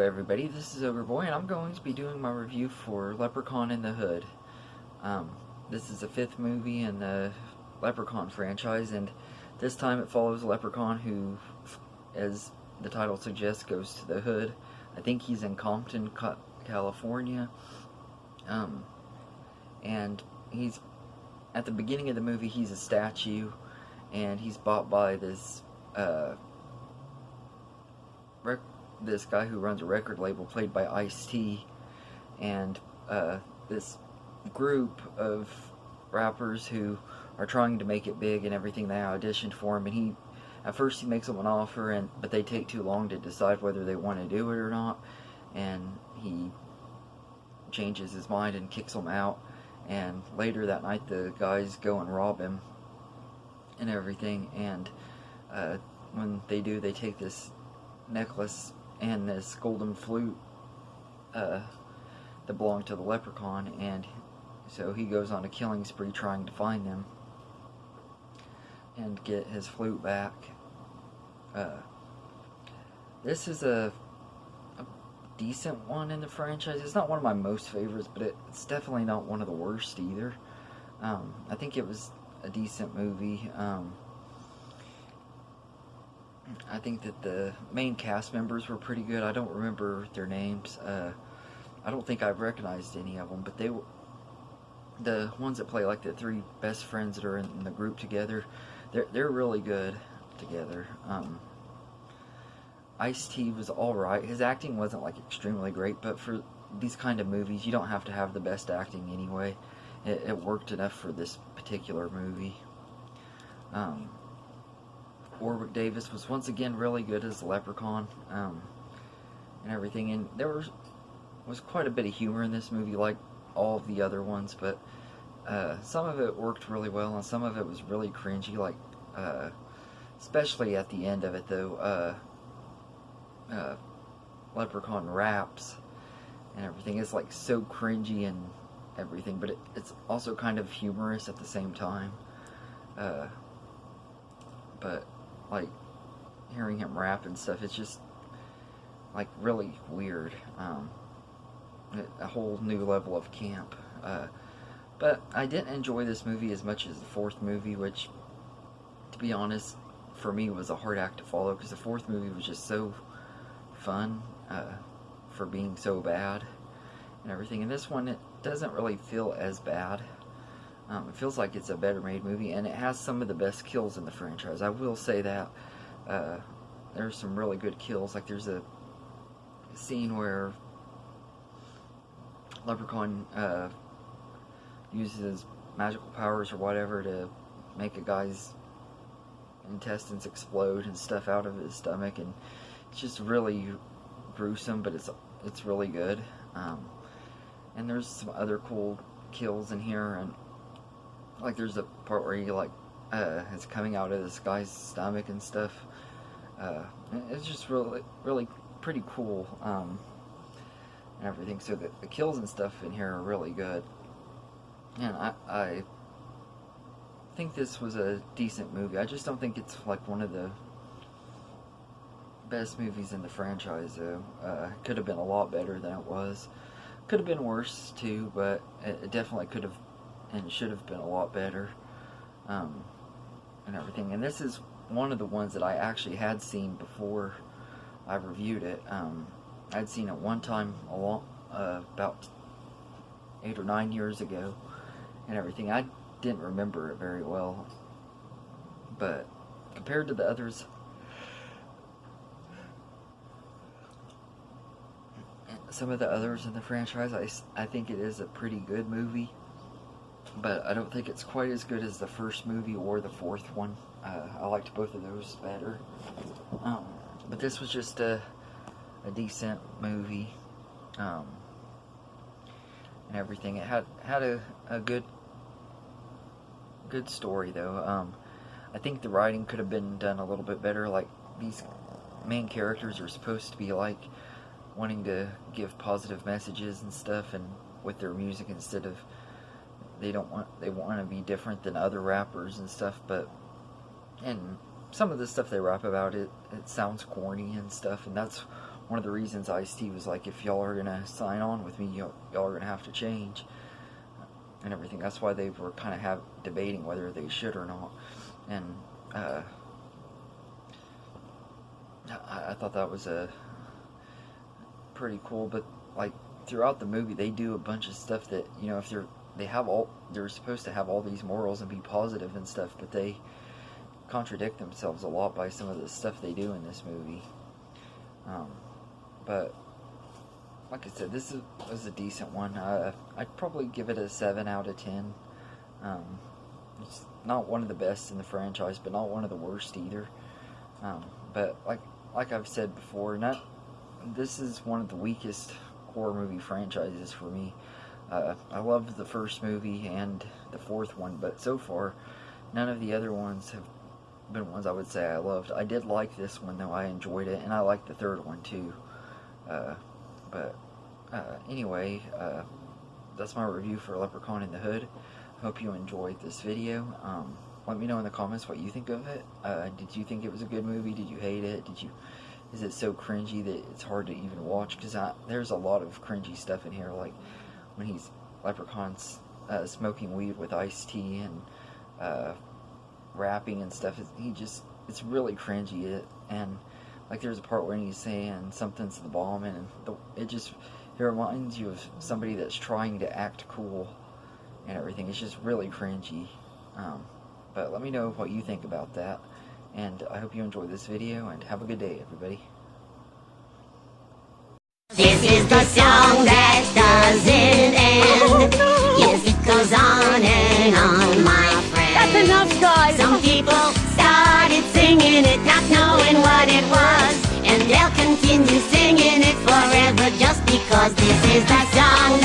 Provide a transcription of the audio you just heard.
everybody, this is Overboy, and I'm going to be doing my review for Leprechaun in the Hood. This is the fifth movie in the Leprechaun franchise, and this time it follows a leprechaun who, as the title suggests, goes to the hood. I think he's in Compton, California, and he's, at the beginning of the movie, he's a statue, and he's bought by this, this guy who runs a record label played by Ice-T, and this group of rappers who are trying to make it big and everything. They auditioned for him, and at first he makes them an offer, but they take too long to decide whether they want to do it or not, and he changes his mind and kicks them out. And later that night the guys go and rob him and everything, and when they do, they take this necklace and this golden flute that belonged to the leprechaun, and so he goes on a killing spree trying to find them and get his flute back. This is a decent one in the franchise. It's not one of my most favorites, but it's definitely not one of the worst either. I think it was a decent movie. I think that the main cast members were pretty good. I don't remember their names. I don't think I've recognized any of them, but the ones that play like the three best friends that are in the group together, they're really good together. Ice-T was alright. His acting wasn't like extremely great, but for these kind of movies, you don't have to have the best acting anyway. It worked enough for this particular movie. Warwick Davis was once again really good as the leprechaun, and everything, and there was quite a bit of humor in this movie, like all of the other ones, but some of it worked really well, and some of it was really cringy, like especially at the end of it, though. Leprechaun raps and everything is like so cringy and everything, but it's also kind of humorous at the same time. But like hearing him rap and stuff, it's just like really weird. A whole new level of camp. But I didn't enjoy this movie as much as the fourth movie, which, to be honest, for me was a hard act to follow, because the fourth movie was just so fun for being so bad and everything. And this one, it doesn't really feel as bad. It feels like it's a better made movie, and it has some of the best kills in the franchise. I will say that. There's some really good kills. Like there's a scene where Leprechaun uses magical powers or whatever to make a guy's intestines explode and stuff out of his stomach, and it's just really gruesome, but it's really good. And there's some other cool kills in here, and like there's a part where he like it's coming out of this guy's stomach and stuff. It's just really pretty cool, and everything. So the kills and stuff in here are really good, and I think this was a decent movie. I just don't think it's like one of the best movies in the franchise, though. It could have been a lot better than it was. Could have been worse too, but it definitely could have and should have been a lot better, and everything. And this is one of the ones that I actually had seen before I reviewed it. I'd seen it one time about 8 or 9 years ago and everything. I didn't remember it very well, but compared to the others, some of the others in the franchise, I think it is a pretty good movie, but I don't think it's quite as good as the first movie or the fourth one. I liked both of those better, but this was just a decent movie, and everything. It had a good story, though. I think the writing could have been done a little bit better. Like, these main characters are supposed to be like wanting to give positive messages and stuff, and with their music, instead of they want to be different than other rappers and stuff. And some of the stuff they rap about, it sounds corny and stuff, and that's one of the reasons Ice-T was like, if y'all are gonna sign on with me, y'all are gonna have to change and everything. That's why they were kind of debating whether they should or not. And I thought that was pretty cool. But like throughout the movie, they do a bunch of stuff that, you know, if they're supposed to have all these morals and be positive and stuff, but they contradict themselves a lot by some of the stuff they do in this movie. But like I said, this was a decent one. I'd probably give it a 7 out of 10. It's not one of the best in the franchise, but not one of the worst either. But like I've said before, this is one of the weakest horror movie franchises for me. I loved the first movie and the fourth one, but so far, none of the other ones have been ones I would say I loved. I did like this one, though. I enjoyed it, and I liked the third one, too. Anyway, that's my review for Leprechaun in the Hood. Hope you enjoyed this video. Let me know in the comments what you think of it. Did you think it was a good movie? Did you hate it? Is it so cringy that it's hard to even watch? Because there's a lot of cringy stuff in here, like when Leprechaun's smoking weed with Ice-T and rapping and stuff. It's really cringy. And like there's a part where he's saying something's the bomb, and it reminds you of somebody that's trying to act cool and everything. It's just really cringy. But let me know what you think about that, and I hope you enjoyed this video, and have a good day, everybody. This is the song that doesn't end. Yes, it goes on and on, my friend. That's enough, guys. Some people started singing it, not knowing what it was, and they'll continue singing it forever just because this is the song